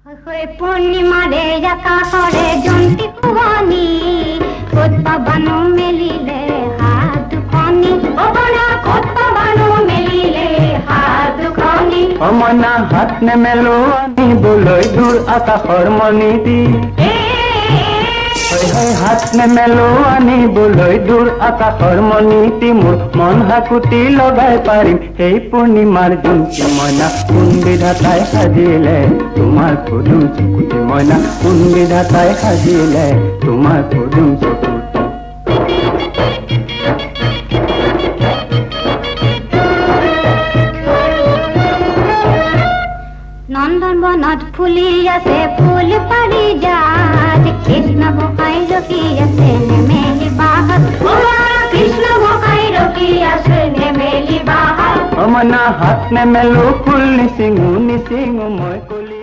পূর্ণিমারে আকাশরে জন্তি কুয়ানি কত বানু মেলিলে হাত খনি ওবনা কত বানু মেলিলে হাত খনি অমনা হাত নে মেলো আনি বলৈ দূর আকাশৰ মনিতি হাত নে মেলো আনি বলৈ দূৰ আকাশৰ মনিতি মোৰ মন হাকুতি লগাই পাৰিম সেই পূৰ্ণিমাৰ জোনটি মইনা কোন বিধাতাই সাজিলে তোমাৰ পদুম চকুতি মইনা কোন বিধাতাই সাজিলে তোমাৰ পদুম চকুতি নন্দন বনত ফুলি আছে ফুল পাৰি যাত কৃষ্ণ গোসাঁই ৰখি আছে নেমেলি বাহত কৃষ্ণ গোসাঁই ৰখি আছে নেমেলি বাহত অমনা হাত নে মেলো ফুল নিচিঙু মই কলি